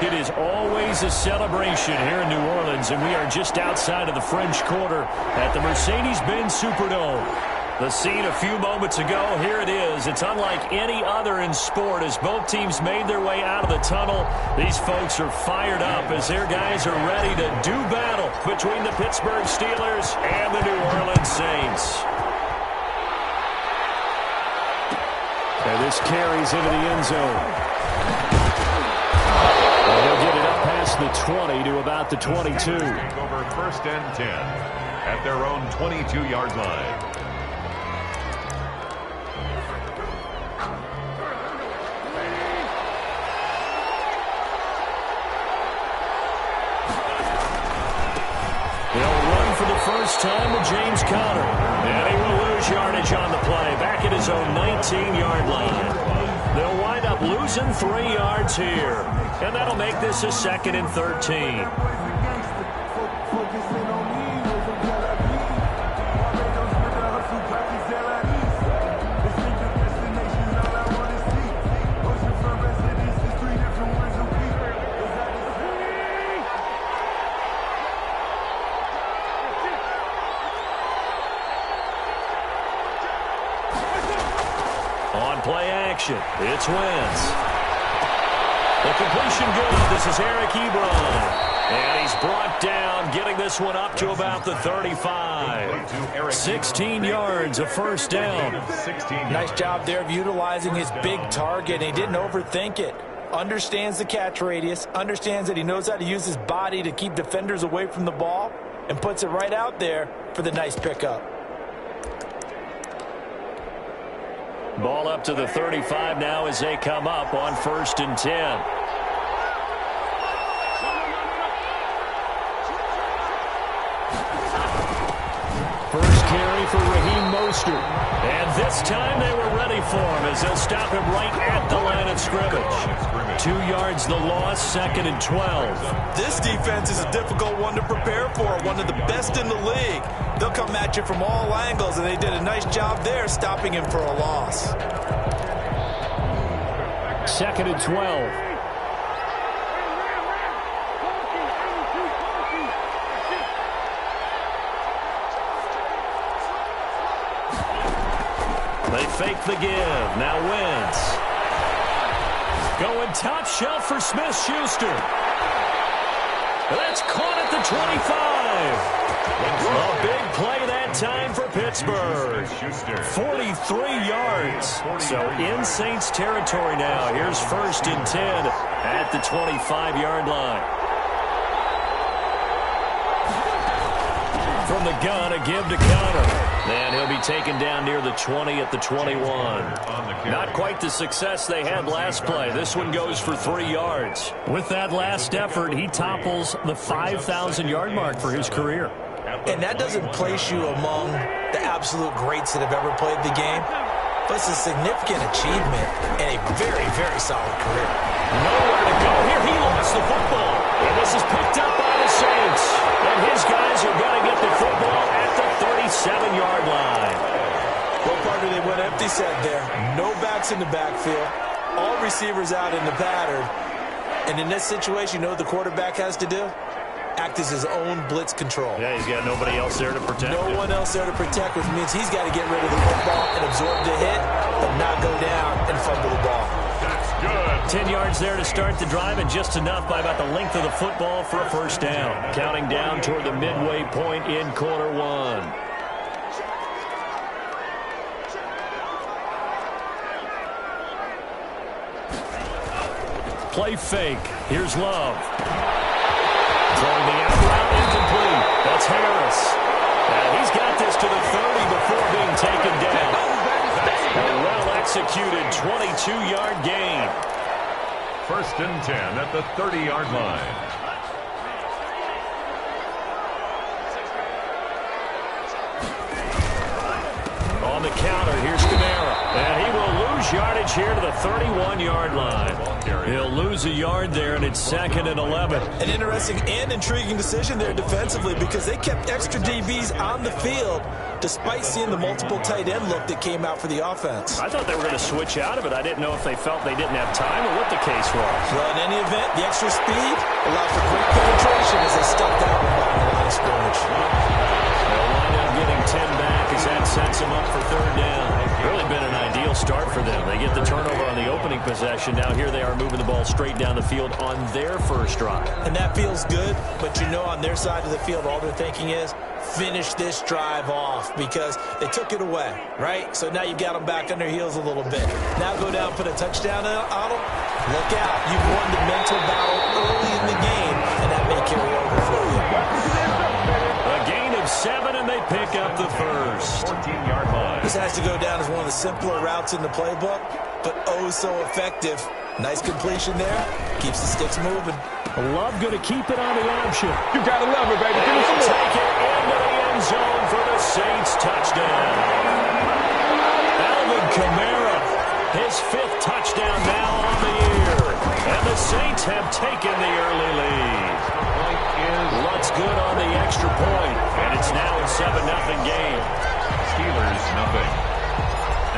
It is always a celebration here in New Orleans, and we are just outside of the French Quarter at the Mercedes-Benz Superdome. The scene a few moments ago, here it is. It's unlike any other in sport as both teams made their way out of the tunnel. These folks are fired up as their guys are ready to do battle between the Pittsburgh Steelers and the New Orleans Saints. And this carries into the end zone. They'll get it up past the 20 to about the 22. Over 1st and 10 at their own 22-yard line. They'll run for the first time with James Conner. And he will lose yardage on the play back at his own 19-yard line. They'll wind up losing 3 yards here. And that'll make this a 2nd and 13. On play action, it's Wentz. The completion good. This is Eric Ebron. And he's brought down, getting this one up to about the 35. 16 yards, a first down. Nice job there of utilizing his big target. He didn't overthink it. Understands the catch radius, understands that he knows how to use his body to keep defenders away from the ball, and puts it right out there for the nice pickup. Ball up to the 35 now as they come up on 1st and 10. First carry for Raheem Mostert. And this time they were ready for him as they'll stop him right at the line of scrimmage. 2 yards the loss, 2nd and 12. This defense is a difficult one to prepare for, one of the best in the league. They'll come at you from all angles, and they did a nice job there stopping him for a loss. 2nd and 12. They fake the give. Now Wentz. Going top shelf for Smith-Schuster. That's caught at the 25. A big play that time for Pittsburgh. 43 yards. So in Saints territory now. Here's 1st and 10 at the 25-yard line. From the gun, a give to Conner. And he'll be taken down near the 20 at the 21. Not quite the success they had last play. This one goes for 3 yards. With that last effort, he topples the 5,000-yard mark for his career. And that doesn't place you among the absolute greats that have ever played the game. But it's a significant achievement and a very, very solid career. Nowhere to go here. He lost the football. And this is picked up by the Saints. And his guys are going to get the football at the 37-yard line. Well, partner, they went empty set there. No backs in the backfield. All receivers out in the pattern. And in this situation, you know what the quarterback has to do? Act as his own blitz control. Yeah, he's got nobody else there to protect No him. one else there to protect, which means he's got to get rid of the football and absorb the hit, but not go down and fumble the ball. That's good. 10 yards there to start the drive, and just enough by about the length of the football for a first down. Counting down toward the midway point in quarter one. Play fake. Here's Love. Throwing the out route incomplete. That's Harris. And he's got this to the 30 before being taken down. A well-executed 22-yard gain. 1st and 10 at the 30-yard line. On the counter, here's Kamara. And he will lose yardage here to the 31-yard line. carry. He'll lose a yard there, and it's 2nd and 11. An interesting and intriguing decision there defensively because they kept extra DBs on the field despite seeing the multiple tight end look that came out for the offense. I thought they were going to switch out of it. I didn't know if they felt they didn't have time or what the case was. Well, in any event, the extra speed allowed for great penetration as they stuck that one behind the line of scrimmage. They'll wind up getting 10 back as that sets them up for 3rd down. Really been an ideal start for them. They get the turnover on the opening possession. Now here they are moving the ball straight down the field on their first drive. And that feels good, but you know on their side of the field, all they're thinking is, finish this drive off because they took it away, right? So now you got them back on their heels a little bit. Now go down, put a touchdown on them. Look out. You've won the mental battle early in the game, and that may carry over for you. A gain of 7, and they pick up the first. 14-yard line. This has to go down as one of the simpler routes in the playbook, but oh so effective. Nice completion there. Keeps the sticks moving. Love going to keep it on the option. You got to love it, baby. Give And us some more. take it into the end zone for the Saints touchdown. Alvin Kamara, his 5th touchdown now on the year. And the Saints have taken the early lead. Lutz good on the extra point, and it's now a 7-0 game. Steelers, nothing.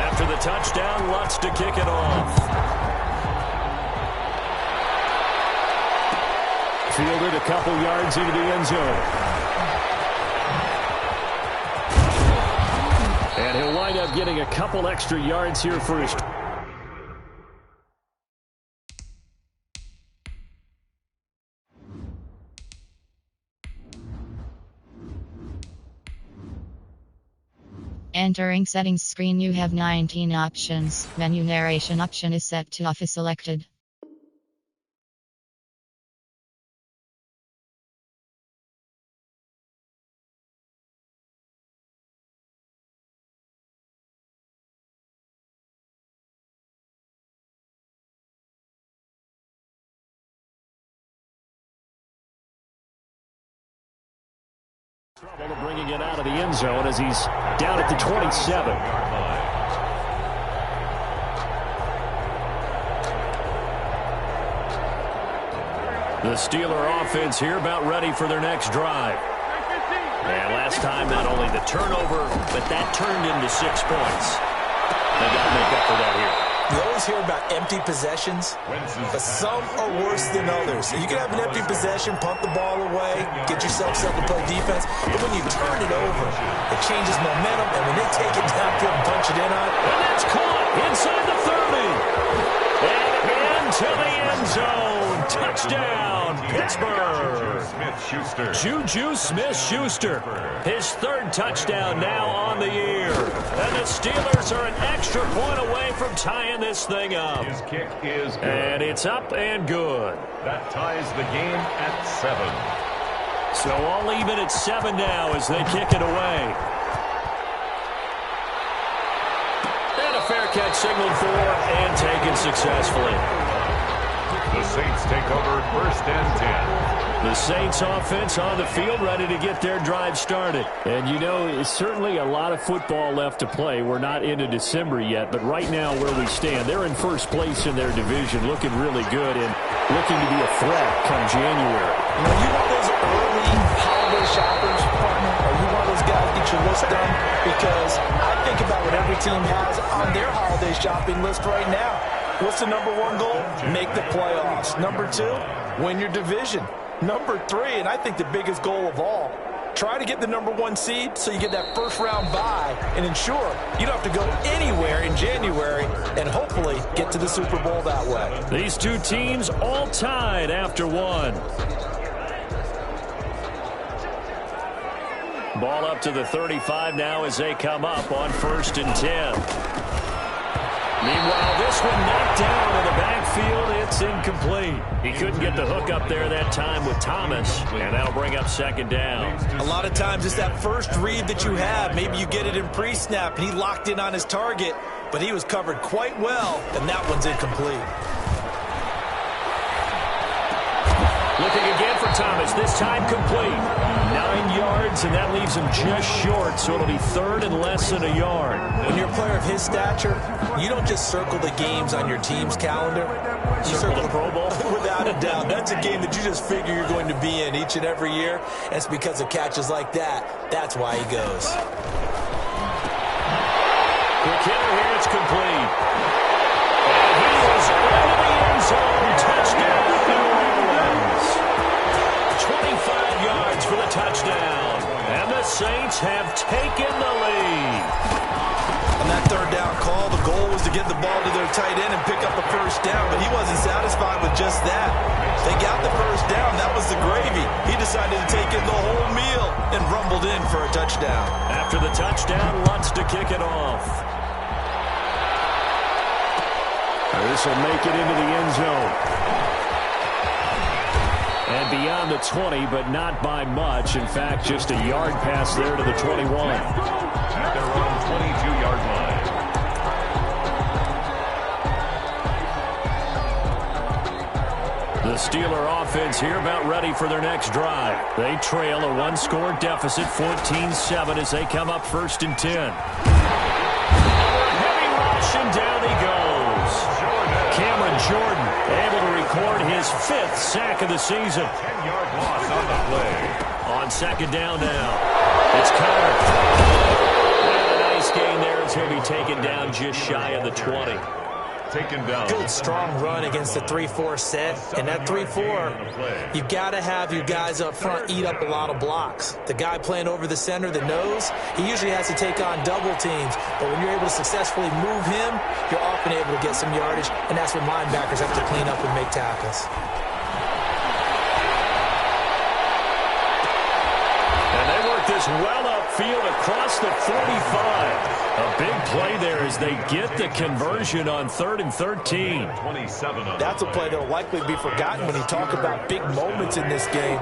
After the touchdown, Lutz to kick it off. Fielded a couple yards into the end zone. And he'll wind up getting a couple extra yards here for his... Entering settings screen, you have 19 options. Menu narration option is set to off is selected. Trouble bringing it out of the end zone as he's down at the 27. The Steeler offense here about ready for their next drive. And last time, not only the turnover, but that turned into 6 points. They got to make up for that here. You always hear about empty possessions, but some are worse than others. You can have an empty possession, punt the ball away, get yourself set to play defense, but when you turn it over, it changes momentum, and when they take it downfield and punch it in on it. And that's caught inside the 30. And into the end zone. Touchdown, Pittsburgh. Smith-Schuster. Juju Smith-Schuster. His 3rd touchdown now on the year. And the Steelers are an extra point away from tying this thing up. His kick is good. And it's up and good. That ties the game at 7. So all even at 7 now as they kick it away. And a fair catch signaled for and taken successfully. The Saints take over 1st and 10. The Saints offense on the field ready to get their drive started. And you know, it's certainly a lot of football left to play. We're not into December yet, but right now where we stand, they're in 1st place in their division, looking really good and looking to be a threat come January. You know, you want those early holiday shoppers, partner, or you want those guys get your list done? Because I think about what every team has on their holiday shopping list right now. What's the number 1 goal? Make the playoffs. Number 2, win your division. Number 3, and I think the biggest goal of all, try to get the number 1 seed so you get that 1st round bye and ensure you don't have to go anywhere in January and hopefully get to the Super Bowl that way. These two teams all tied after 1. Ball up to the 35 now as they come up on 1st and 10. Meanwhile, this one knocked down in the backfield. It's incomplete. He couldn't get the hook up there that time with Thomas, and that'll bring up 2nd down. A lot of times it's that first read that you have. Maybe you get it in pre-snap, and he locked in on his target, but he was covered quite well, and that one's incomplete. Looking again for Thomas, this time complete. 9 yards, and that leaves him just short, so it'll be third and less than a yard. When you're a player of his stature, you don't just circle the games on your team's calendar. You Circle the Pro Bowl? Without a doubt. That's a game that you just figure you're going to be in each and every year, and it's because of catches like that. That's why he goes. Quick hitter here, it's complete. And he is into the end zone. Touchdown, New Orleans. 25 yards for the touchdown. And the Saints have taken the lead. On that third down call, the goal was to get the ball to their tight end and pick up a first down, but he wasn't satisfied with just that. They got the first down. That was the gravy. He decided to take in the whole meal and rumbled in for a touchdown. After the touchdown, Lutz to kick it off. This will make it into the end zone. And beyond the 20, but not by much. In fact, just a yard pass there to the 21. At their own 22-yard line. The Steeler offense here about ready for their next drive. They trail a one-score deficit, 14-7, as they come up 1st and 10. Heavy rush, and down he goes. Cameron Jordan able to record his 5th sack of the season. 10-yard loss on the play. On 2nd down now, it's Carter. And a nice gain there as he'll be taken down just shy of the 20. Taken down. Good, strong run against the 3-4 set. And that 3-4, you've got to have your guys up front eat up a lot of blocks. The guy playing over the center, the nose, he usually has to take on double teams. But when you're able to successfully move him, you're often able to get some yardage. And that's when linebackers have to clean up and make tackles. And they work this well upfield across the 45. A big play there as they get the conversion on 3rd and 13. 27 on That's a play that will likely be forgotten when you talk about big moments in this game.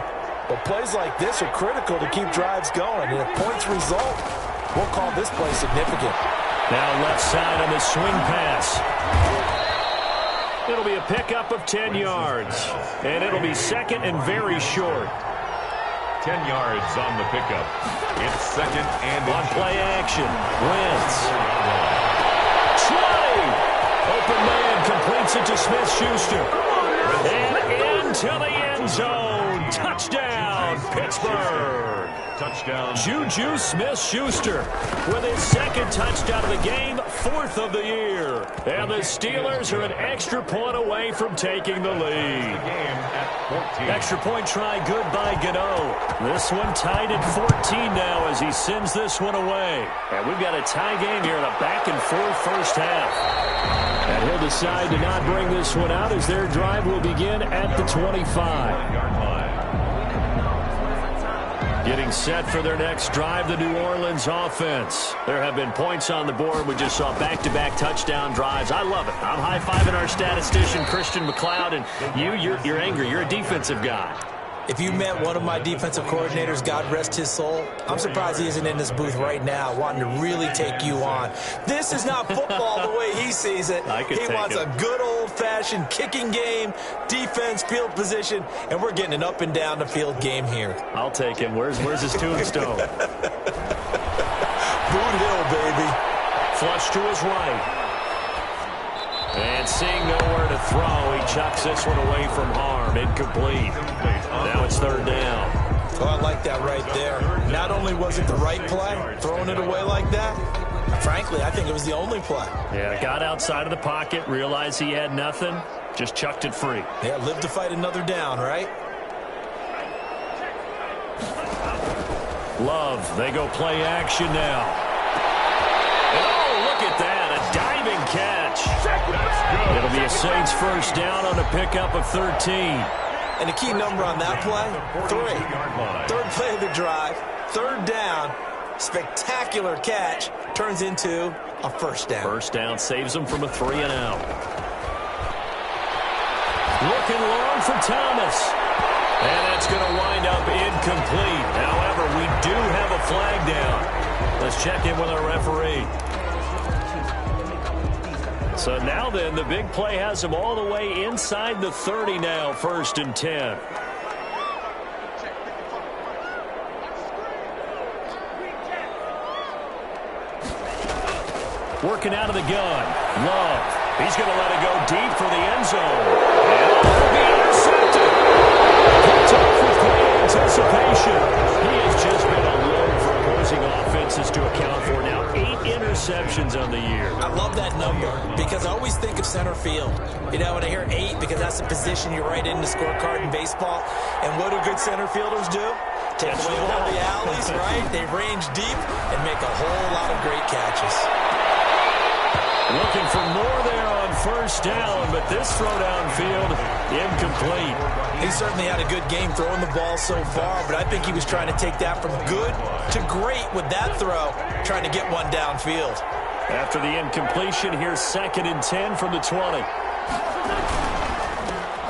But plays like this are critical to keep drives going. And if points result, we'll call this play significant. Now left side on the swing pass. It'll be a pickup of 10 yards. And it'll be 2nd and very short. 10 yards on the pickup. It's 2nd and on play action. Wentz. 20. Open man completes it to Smith-Schuster. And into the end zone. Touchdown, Pittsburgh. touchdown. Juju Smith-Schuster with his 2nd touchdown of the game, 4th of the year. And the Steelers are an extra point away from taking the lead. Extra point try good by Gano. This one tied at 14 now as he sends this one away. And we've got a tie game here in a back-and-forth first half. And he'll decide to not bring this one out as their drive will begin at the 25. Getting set for their next drive, the New Orleans offense. There have been points on the board. We just saw back-to-back touchdown drives. I love it. I'm high-fiving our statistician, Christian McLeod, and you're angry. You're a defensive guy. If you met one of my defensive coordinators, God rest his soul, I'm surprised he isn't in this booth right now wanting to really take you on. This is not football the way he sees it. He wants a good old-fashioned kicking game, defense, field position, and we're getting an up and down the field game here. I'll take him. Where's his tombstone? Boot Hill, baby. Flush to his right. And seeing nowhere to throw, he chucks this one away from harm. Incomplete. Now it's 3rd down. Oh, I like that right there. Not only was it the right play, throwing it away like that, frankly, I think it was the only play. Yeah, got outside of the pocket, realized he had nothing, just chucked it free. Yeah, live to fight another down, right? Love, they go play action now. Oh, look at that, a diving catch. It'll be a Saints first down on a pickup of 13. And the key number on that play, 3. 3rd play of the drive, 3rd down, spectacular catch, turns into a first down. First down saves them from a 3-and-out. Looking long for Thomas. And that's going to wind up incomplete. However, we do have a flag down. Let's check in with our referee. So now then, the big play has them all the way inside the 30 now, 1st and 10. Working out of the gun. Love. He's going to let it go deep for the end zone. And it'll be intercepted. Picked off with great anticipation. He has just been a load for opposing offenses to account for now. 8 interceptions on the year. I love that number because I always think of center field. You know, when I hear 8, because that's the position you write in the scorecard in baseball. And what do good center fielders do? Take away all the alleys, right? They range deep and make a whole lot of great catches. Looking for more there on first down, but this throw downfield, incomplete. He certainly had a good game throwing the ball so far, but I think he was trying to take that from good to great with that throw, trying to get one downfield. After the incompletion, here's 2nd and 10 from the 20.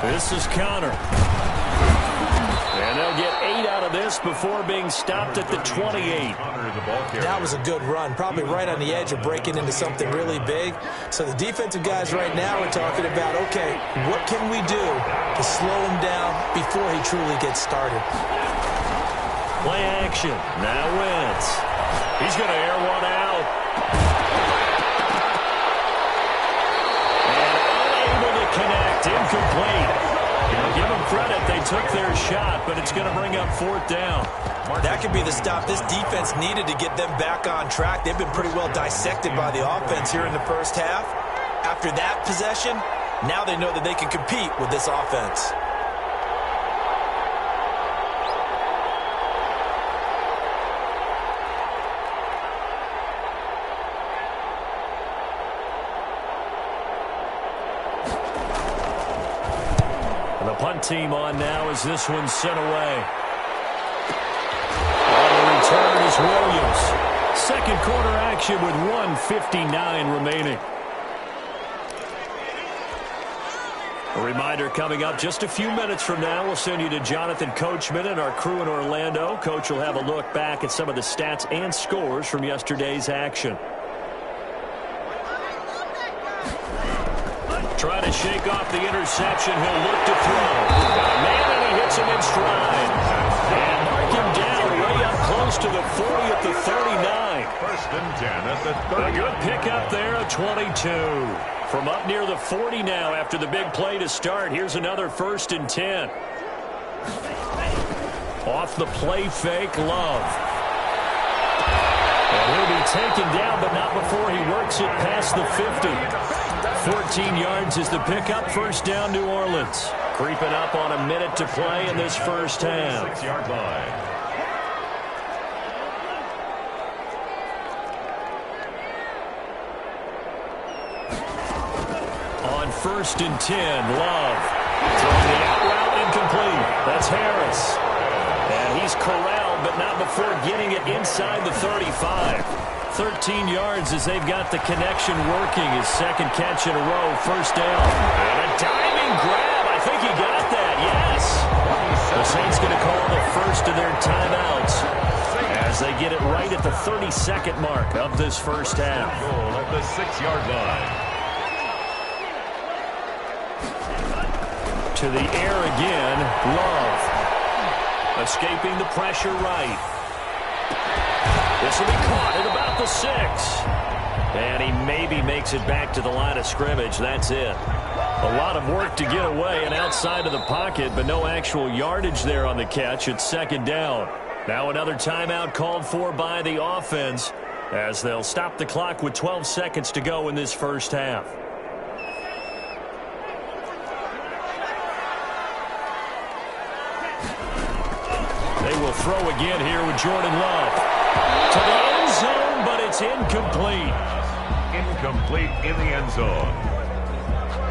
This is Connor. And they'll get 8 out of this before being stopped at the 28. That was a good run, probably right on the edge of breaking into something really big. So the defensive guys right now are talking about, okay, what can we do to slow him down before he truly gets started? Play action. Now Wentz. He's going to air one out. And unable to connect. Incomplete. Give them credit. They took their shot, but it's going to bring up 4th down. That could be the stop this defense needed to get them back on track. They've been pretty well dissected by the offense here in the first half. After that possession, now they know that they can compete with this offense. The punt team on now as this one's sent away. On the return is Williams. Second quarter action with 1:59 remaining. A reminder coming up just a few minutes from now. We'll send you to Jonathan Coachman and our crew in Orlando. Coach will have a look back at some of the stats and scores from yesterday's action. Trying to shake off the interception. He'll look to throw. Man, and he hits him in stride. And mark him down way up close to the 40 at the 39. 1st and 10 at the 30. A good pickup there, a 22. From up near the 40 now after the big play to start. Here's another 1st and 10. Off the play fake, Love. And he'll be taken down, but not before he works it past the 50. 14 yards is the pickup. 1st down, New Orleans. Creeping up on a minute to play in this first half. 6-yard line. On 1st and 10, Love. Throwing the out route incomplete. That's Harris. And he's corralled, but not before getting it inside the 35. 13 yards as they've got the connection working. His 2nd catch in a row, 1st down. And a diving grab. I think he got that, yes. The Saints going to call the first of their timeouts as they get it right at the 32nd mark of this first half. Goal at the 6-yard line. To the air again, Love. Escaping the pressure right. This will be caught at about the 6. And he maybe makes it back to the line of scrimmage. That's it. A lot of work to get away and outside of the pocket, but no actual yardage there on the catch. It's 2nd down. Now another timeout called for by the offense as they'll stop the clock with 12 seconds to go in this first half. They will throw again here with Jordan Love. To the end zone, but it's incomplete. Incomplete in the end zone.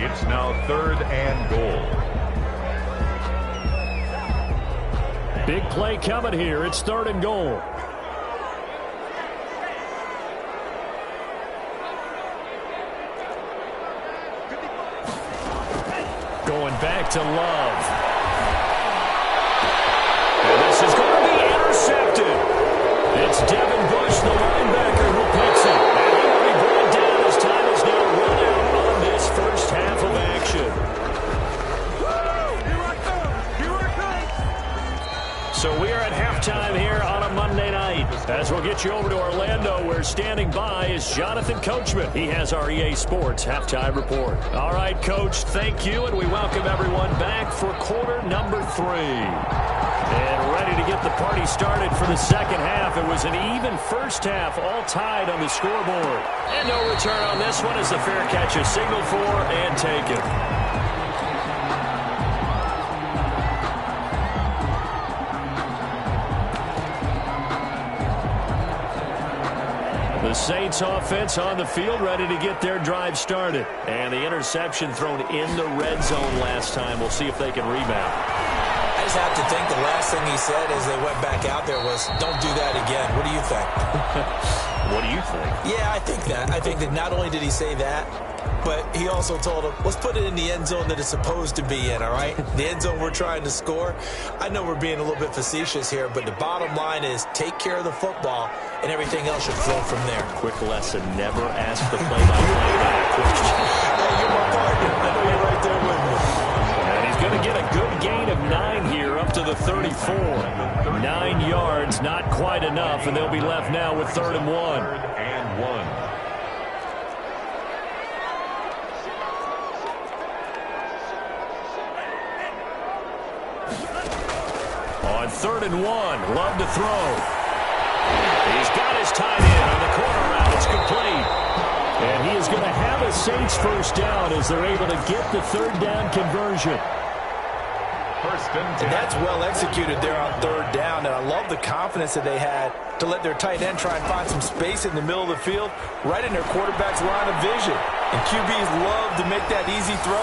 It's now 3rd and goal. Big play coming here. It's 3rd and goal. Going back to Love. And this is going to be intercepted. It's Devin Bush, the linebacker, who picks it. And he will be brought down as time is now run out on this first half of action. So So we are at halftime here on a Monday night. As we'll get you over to Orlando, where standing by is Jonathan Coachman. He has our EA Sports halftime report. All right, Coach, thank you, and we welcome everyone back for quarter number 3. And ready to get the party started for the second half. It was an even first half, all tied on the scoreboard. And no return on this one as the fair catch is signaled for and taken. The Saints offense on the field, ready to get their drive started. And the interception thrown in the red zone last time. We'll see if they can rebound. I just have to think the last thing he said as they went back out there was, don't do that again. What do you think? What do you think? Yeah, I think that. I think that not only did he say that, but he also told him, let's put it in the end zone that it's supposed to be in, all right? The end zone we're trying to score. I know we're being a little bit facetious here, but the bottom line is take care of the football, and everything else should flow from there. Quick lesson, never ask the play-by-play guy question. Hey, you're my partner. I know you're right there with me. And he's going to get a good gain of 9 here up to the 34. 9 yards, not quite enough, and they'll be left now with 3rd and 1. 3rd and 1. On 3rd and 1, Love to throw. He's got his tight end on the corner route. It's complete. And he is going to have a Saints first down as they're able to get the 3rd down conversion. And that's well executed there on 3rd down, and I love the confidence that they had to let their tight end try and find some space in the middle of the field, right in their quarterback's line of vision. And QBs love to make that easy throw,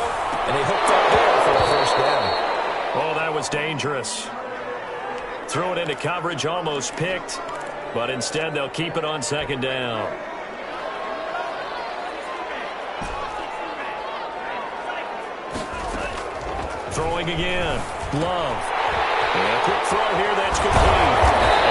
and they hooked up there for the first down. Oh, that was dangerous. Threw it into coverage, almost picked, but instead they'll keep it on 2nd down. Throwing again. Love. And a quick throw here, that's complete.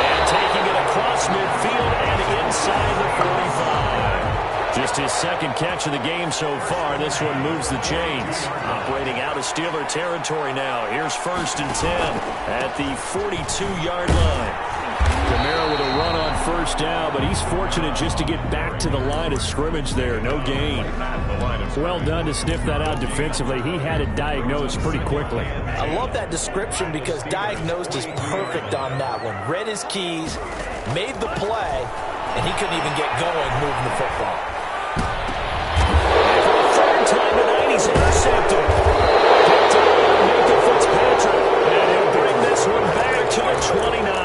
And taking it across midfield and inside the 45. Just his 2nd catch of the game so far. This one moves the chains. Operating out of Steeler territory now. Here's 1st and 10 at the 42-yard line. Kamara with a run on 1st down, but he's fortunate just to get back to the line of scrimmage there. No gain. Well done to sniff that out defensively. He had it diagnosed pretty quickly. I love that description because diagnosed is perfect on that one. Read his keys, made the play, and he couldn't even get going moving the football. For the 3rd time tonight, he's intercepted. Picked up by Nathan Fitzpatrick, and he'll bring this one back to the 29.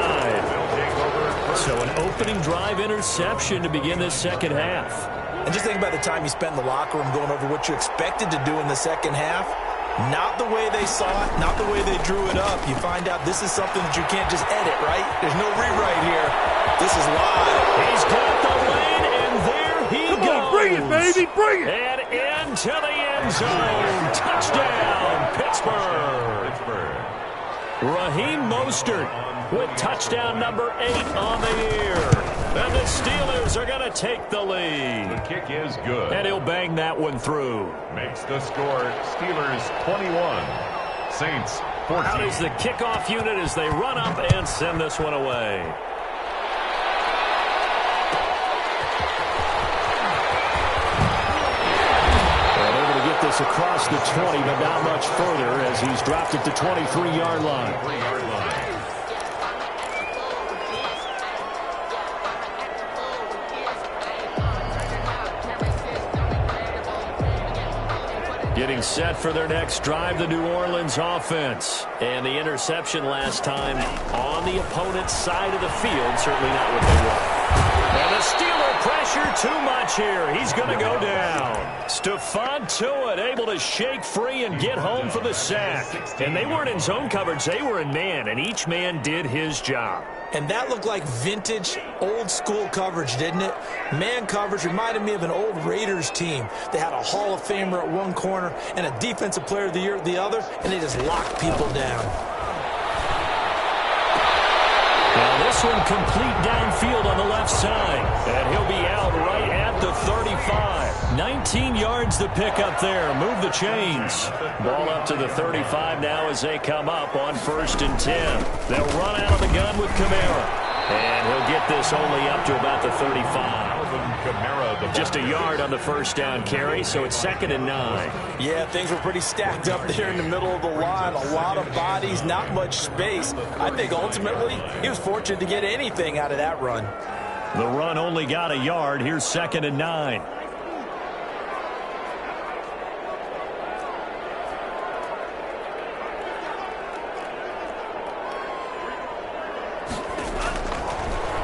So an opening drive interception to begin this 2nd half. And just think about the time you spend in the locker room going over what you expected to do in the 2nd half. Not the way they saw it, not the way they drew it up. You find out this is something that you can't just edit, right? There's no rewrite here. This is live. He's got the lane, and there he goes. Come on, bring it, baby, bring it. And into the end zone. Touchdown, Pittsburgh. Raheem Mostert with touchdown number 8 on the year. And the Steelers are going to take the lead. The kick is good. And he'll bang that one through. Makes the score Steelers 21, Saints 14. Out is the kickoff unit as they run up and send this one away. And able to get this across the 20, but not much further as he's dropped it to 23-yard line. 3-yard line. Getting set for their next drive, the New Orleans offense. And the interception last time on the opponent's side of the field. Certainly not what they want. And the Steeler pressure too much here. He's going to go down. Stephon Tuitt able to shake free and get home for the sack. And they weren't in zone coverage. They were in man, and each man did his job. And that looked like vintage, old-school coverage, didn't it? Man coverage reminded me of an old Raiders team. They had a Hall of Famer at one corner and a Defensive Player of the Year at the other, and they just locked people down. Now This one complete downfield on the left side. And he'll be out right at the 35. 19 yards to pick up there. Move the chains. Ball up to the 35 now as they come up on 1st and 10. They'll run out of the gun with Kamara. And he'll get this only up to about the 35. Just a yard on the first down carry, so it's 2nd and 9. Yeah, things were pretty stacked up there in the middle of the line. A lot of bodies, not much space. I think ultimately he was fortunate to get anything out of that run. The run only got a yard. Here's 2nd and 9.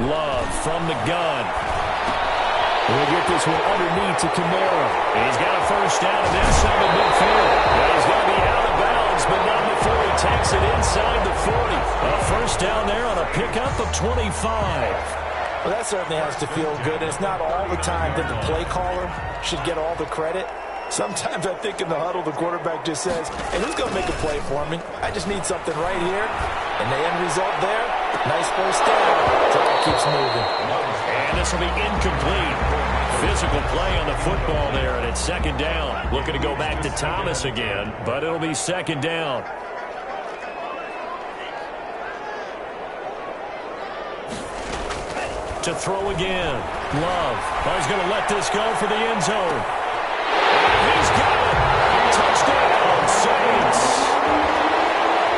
Love from the gun. We'll get this one underneath to Kamara. He's got a first down and then some at midfield. Well, he's going to be out of bounds, but not before he takes it inside the 40. A first down there on a pickup of 25. Well, that certainly has to feel good. It's not all the time that the play caller should get all the credit. Sometimes I think in the huddle, the quarterback just says, hey, who's going to make a play for me? I just need something right here. And the end result there, nice first down. So it keeps moving. And this will be incomplete. Physical play on the football there, and it's 2nd down. Looking to go back to Thomas again, but it'll be 2nd down. To throw again. Love. Oh, he's going to let this go for the end zone. He's got it. Touchdown, Saints.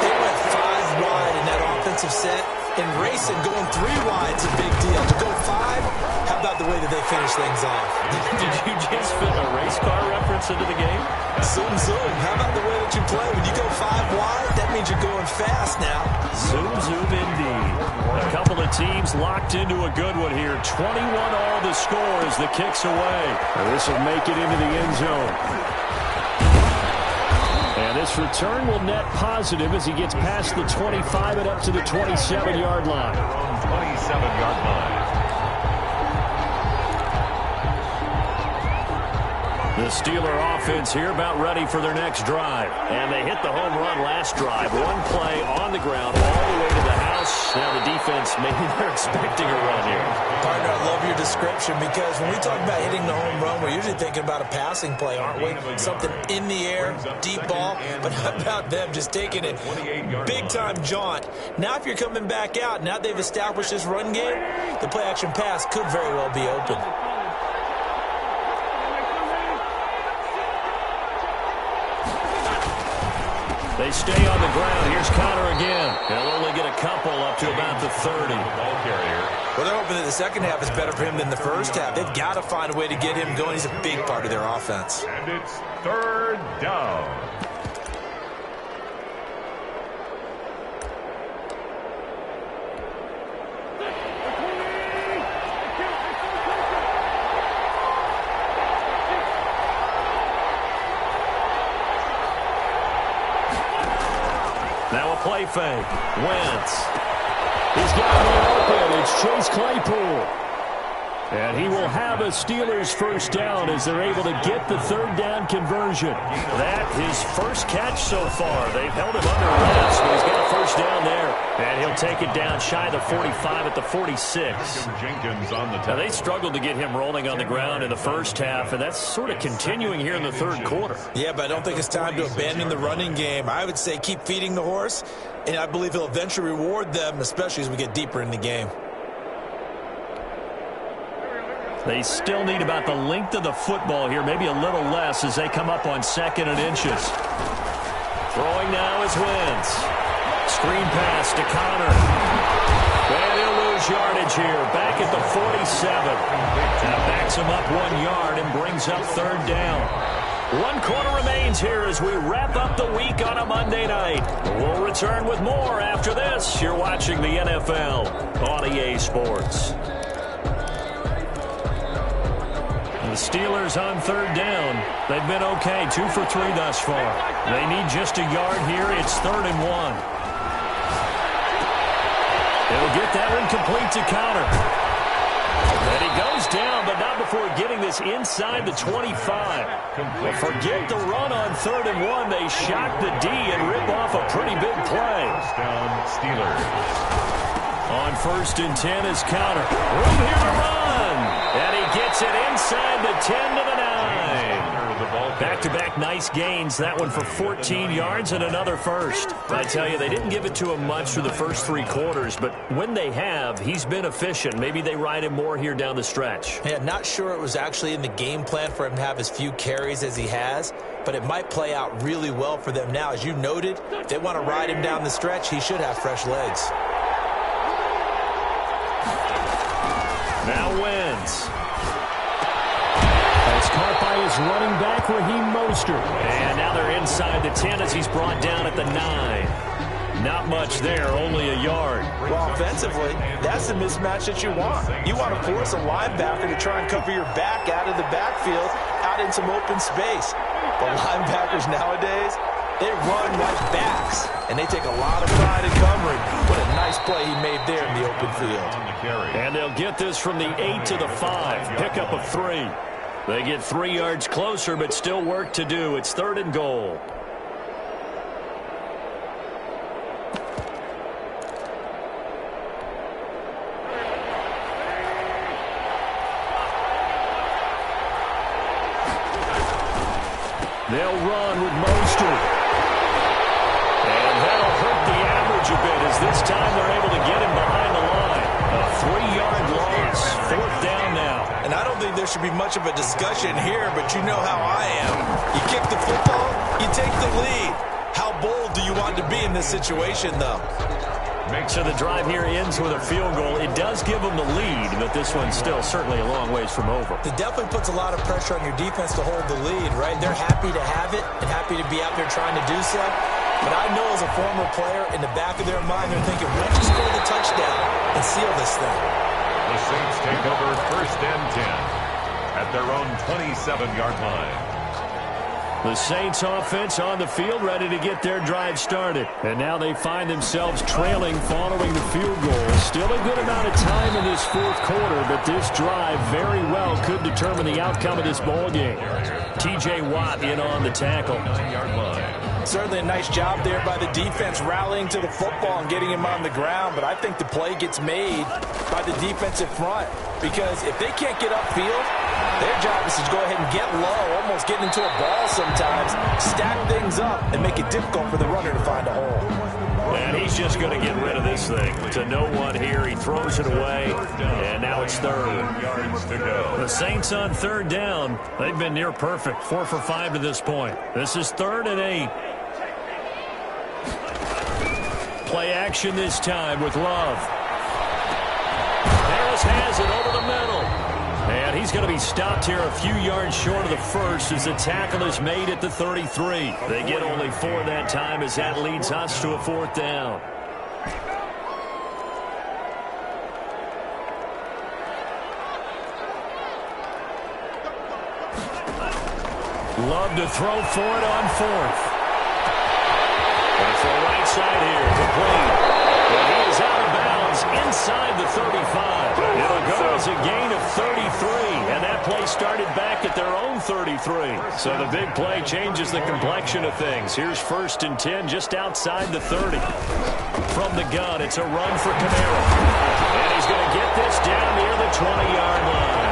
They went 5 wide in that offensive set. And racing, going 3 wide is a big deal. To go 5, how about the way that they finish things off? Did you just fit a race car reference into the game? Zoom, zoom. How about the way that you play? When you go 5 wide, that means you're going fast now. Zoom, zoom indeed. A couple of teams locked into a good one here. 21 all the score as the kick's away. This will make it into the end zone. And this return will net positive as he gets past the 25 and up to the 27-yard line. 27-yard line. The Steeler offense here about ready for their next drive. And they hit the home run last drive. One play on the ground all the way to the house. Now the defense, maybe they're expecting a run here. Partner, I love your description because when we talk about hitting the home run, we're usually thinking about a passing play, aren't we? Something in the air, deep ball. But how about them just taking it big-time jaunt? Now if you're coming back out, now they've established this run game, the play-action pass could very well be open. They stay on the ground. Here's Connor again. They'll only get a couple up to about the 30. Ball carrier. Well, they're hoping that the second half is better for him than the first half. They've got to find a way to get him going. He's a big part of their offense. And it's 3rd down. Now a play fake. Wentz. He's got me open. It's Chase Claypool. And he will have a Steelers first down as they're able to get the 3rd down conversion. That his first catch so far. They've held him under wraps, but he's got a first down there. And he'll take it down shy of the 45 at the 46. Jenkins on the Now, top. they struggled to get him rolling on the ground in the first half, and that's sort of continuing here in the 3rd quarter. Yeah, but I don't think it's time to abandon the running game. I would say keep feeding the horse, and I believe he'll eventually reward them, especially as we get deeper in the game. They still need about the length of the football here, maybe a little less as they come up on 2nd and inches. Throwing now is Wentz. Screen pass to Connor. And he'll lose yardage here, back at the 47. That backs him up 1 yard and brings up 3rd down. 1 quarter remains here as we wrap up the week on a Monday night. We'll return with more after this. You're watching the NFL on EA Sports. The Steelers on 3rd down. They've been okay, 2 for 3 thus far. They need just a yard here. It's 3rd and 1. They'll get that one complete to Connor. And he goes down, but not before getting this inside the 25. Well, forget the run on 3rd and 1. They shock the D and rip off a pretty big play. First down, Steelers. On 1st and 10 is Counter. Room here to run. And he gets it inside the 10 to the 9. Back-to-back nice gains. That one for 14 yards and another first. I tell you, they didn't give it to him much through the first 3 quarters, but when they have, he's been efficient. Maybe they ride him more here down the stretch. Yeah, not sure it was actually in the game plan for him to have as few carries as he has, but it might play out really well for them now. As you noted, if they want to ride him down the stretch, he should have fresh legs. Now wins. It's caught by his running back, Raheem Mostert. And now they're inside the 10 as he's brought down at the 9. Not much there, only a yard. Well, offensively, that's the mismatch that you want. You want to force a linebacker to try and cover your back out of the backfield, out in some open space. The linebackers nowadays, they run like backs, and they take a lot of pride in covering. What a nice play he made there in the open field. And they'll get this from the 8 to the 5. Pickup of 3. They get 3 yards closer, but still work to do. It's 3rd and goal. They'll run with Mostert. And that'll hurt the average a bit as this time they're able to get him behind the line. A 3-yard loss. 4th down now. And I don't think there should be much of a discussion here, but you know how I am. You kick the football, you take the lead. How bold do you want to be in this situation, though? So the drive here ends with a field goal. It does give them the lead, but this one's still certainly a long ways from over. It definitely puts a lot of pressure on your defense to hold the lead, right? They're happy to have it and happy to be out there trying to do so. But I know as a former player, in the back of their mind, they're thinking, we'll just score the touchdown and seal this thing. The Saints take over 1st and 10 at their own 27-yard line. The Saints offense on the field, ready to get their drive started. And now they find themselves trailing following the field goal. Still a good amount of time in this 4th quarter, but this drive very well could determine the outcome of this ball game. T.J. Watt in on the tackle. 9-yard line. Certainly a nice job there by the defense rallying to the football and getting him on the ground, but I think the play gets made by the defensive front because if they can't get upfield, their job is to go ahead and get low, almost get into a ball sometimes, stack things up, and make it difficult for the runner to find a hole. And he's just going to get rid of this thing. To no one here, he throws it away, and now it's 3rd. Yards to go. The Saints on 3rd down. They've been near perfect, 4 for 5 to this point. This is 3rd and 8. Play action this time with Love. Harris has it over the middle. And he's going to be stopped here a few yards short of the first as the tackle is made at the 33. They get only 4 that time as that leads us to a 4th down. Love to throw for it on 4th. It's the right side here, complete. And he is out of bounds inside the 35. It'll go as a gain of 33, and that play started back at their own 33. So the big play changes the complexion of things. Here's 1st and 10 just outside the 30. From the gun, it's a run for Kamara. And he's going to get this down near the 20-yard line.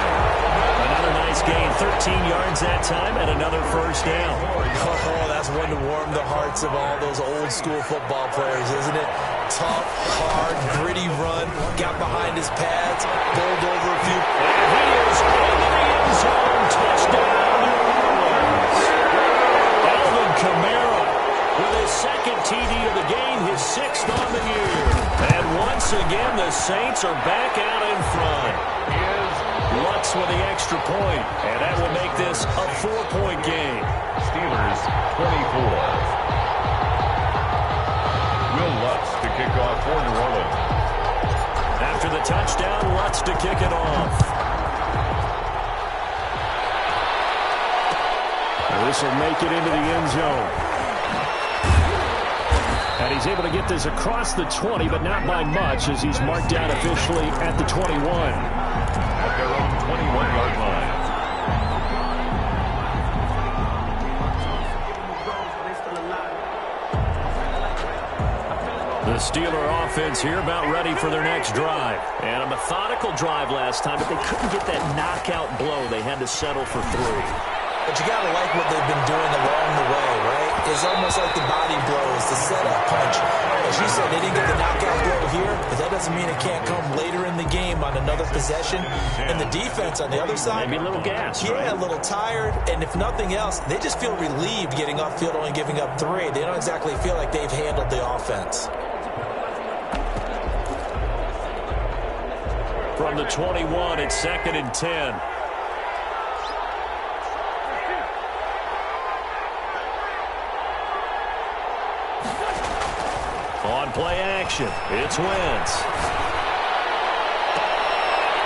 Another nice gain, 13 yards that time, and another 1st down. Oh, that's one to warm the hearts of all those old school football players, isn't it? Tough, hard, gritty run, got behind his pads, bowled over a few. And he is into the end zone. Touchdown, New Orleans. Alvin Kamara with his 2nd TD of the game, his 6th on the year. And once again, the Saints are back out in front. Lutz with the extra point, and that will make this a 4-point game. Steelers 24. Will Lutz to kick off for New Orleans. After the touchdown, Lutz to kick it off. This will make it into the end zone. And he's able to get this across the 20, but not by much as he's marked down officially at the 21. At their own 21-yard line. The The Steeler offense here about ready for their next drive. And a methodical drive last time, but they couldn't get that knockout blow. They had to settle for 3. But you got to like what they've been doing along the way, right? It's almost like the body blows, the setup punch. As you said, they didn't get the knockout blow here, but that doesn't mean it can't come later in the game on another possession. And the defense on the other side, maybe a little gas, yeah, right? A little tired. And if nothing else, they just feel relieved getting upfield, only giving up 3. They don't exactly feel like they've handled the offense. From the 21, it's 2nd and 10. On play action, it's Wentz.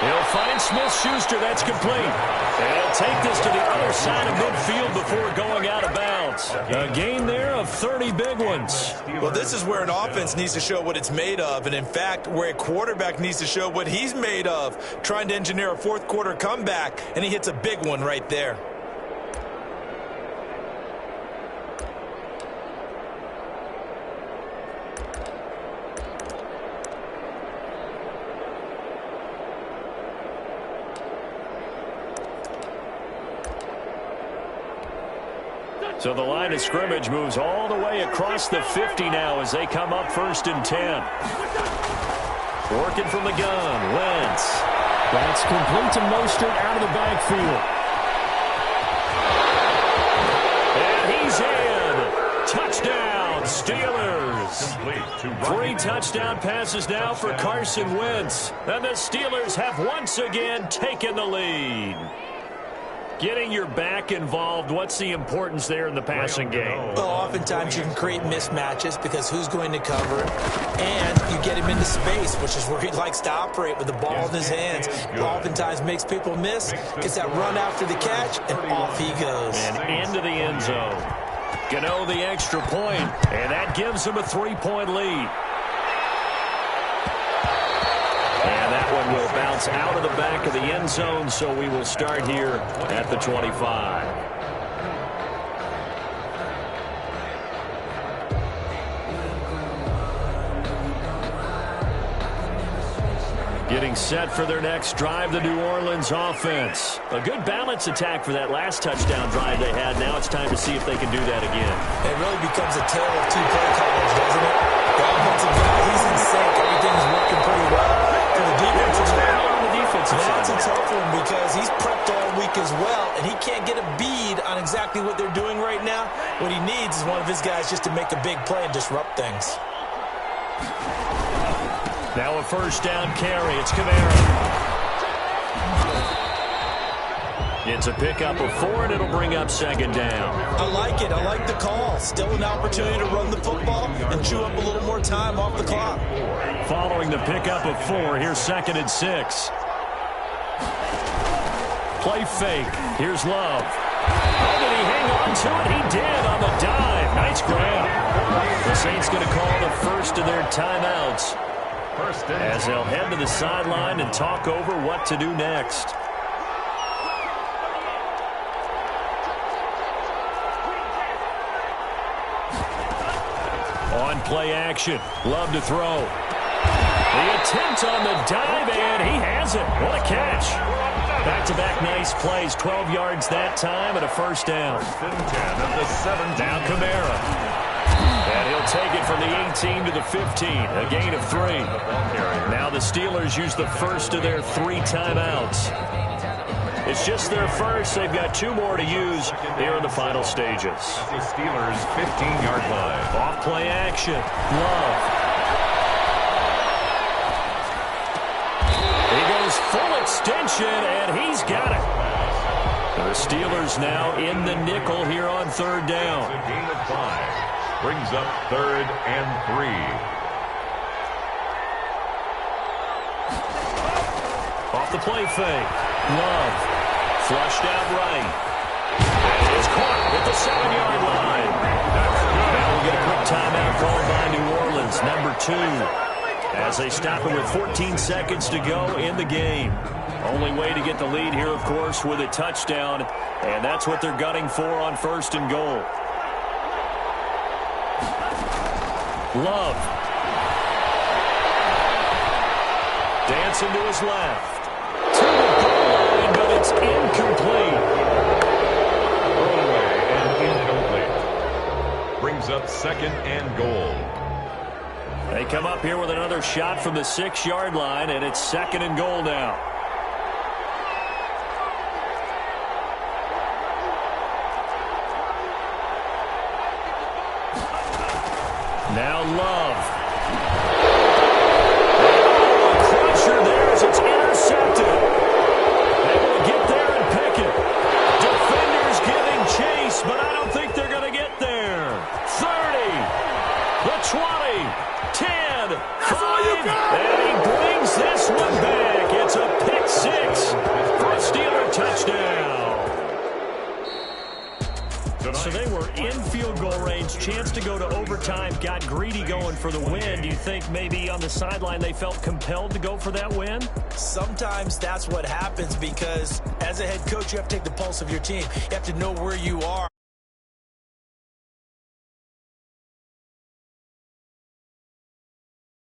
He'll find Smith-Schuster. That's complete. And he'll take this to the other side of midfield before going out of bounds. A gain there of 30 big ones. Well, this is where an offense needs to show what it's made of. And, in fact, where a quarterback needs to show what he's made of. Trying to engineer a fourth-quarter comeback, and he hits a big one right there. So the line of scrimmage moves all the way across the 50 now as they come up 1st and 10. Working from the gun, Wentz. That's complete to Mostert out of the backfield. And he's in. Touchdown, Steelers. 3 touchdown passes now for Carson Wentz. And the Steelers have once again taken the lead. Getting your back involved, what's the importance there in the passing game? Well, oftentimes you can create mismatches because who's going to cover it, and you get him into space, which is where he likes to operate with the ball in his hands. Oftentimes makes people miss, gets that run after the catch, and off he goes. And into the end zone. Gano the extra point, and that gives him a 3-point lead. And that one will bounce out of the back of the end zone, so we will start here at the 25. Getting set for their next drive, the New Orleans offense. A good balance attack for that last touchdown drive they had. Now it's time to see if they can do that again. It really becomes a tale of 2 play callers, doesn't it? The offensive guy, he's in sync. Everything's working pretty well. For the defensive side, on the defensive side. That's a tough one because he's prepped all week as well, and he can't get a bead on exactly what they're doing right now. What he needs is one of his guys just to make a big play and disrupt things. Now a first down carry. It's Kamara. It's a pickup of 4, and it'll bring up 2nd down. I like it. I like the call. Still an opportunity to run the football and chew up a little more time off the clock. Following the pickup of 4, here's 2nd and 6. Play fake. Here's Love. Oh, did he hang on to it? He did on the dive. Nice grab. The Saints going to call the first of their timeouts as they'll head to the sideline and talk over what to do next. On play action, Love to throw. The attempt on the dive, and he has it. What a catch. Back-to-back nice plays, 12 yards that time and a first down. Now Kamara. And he'll take it from the 18 to the 15, a gain of 3. Now the Steelers use the first of their 3 timeouts. It's just their first. They've got 2 more to use here in the final stages. The Steelers' 15-yard line. Off play action. Love. He goes full extension, and he's got it. The Steelers now in the nickel here on 3rd down. A gain of 5. Brings up 3rd and 3. Off the play fake. Love. Flushed out right. And it's caught at the 7-yard line. Now we'll get a quick timeout called by New Orleans, number 2. As they stop it with 14 seconds to go in the game. Only way to get the lead here, of course, with a touchdown. And that's what they're gunning for on 1st and goal. Love. Dancing to his left. To the goal line, but it's incomplete. Thrown away and incomplete. Brings up 2nd and goal. They come up here with another shot from the 6-yard line, and it's 2nd and goal now. Now Love. A crusher there as it's intercepted. Able to get there and pick it. Defenders giving chase, but I don't think they're going to get there. 30, the 20, 10, 5, and he brings this one back. It's a pick 6 for a Steeler touchdown. So they were in field goal range, chance to go to overtime, got greedy going for the win. Do you think maybe on the sideline they felt compelled to go for that win? Sometimes that's what happens because as a head coach, you have to take the pulse of your team. You have to know where you are.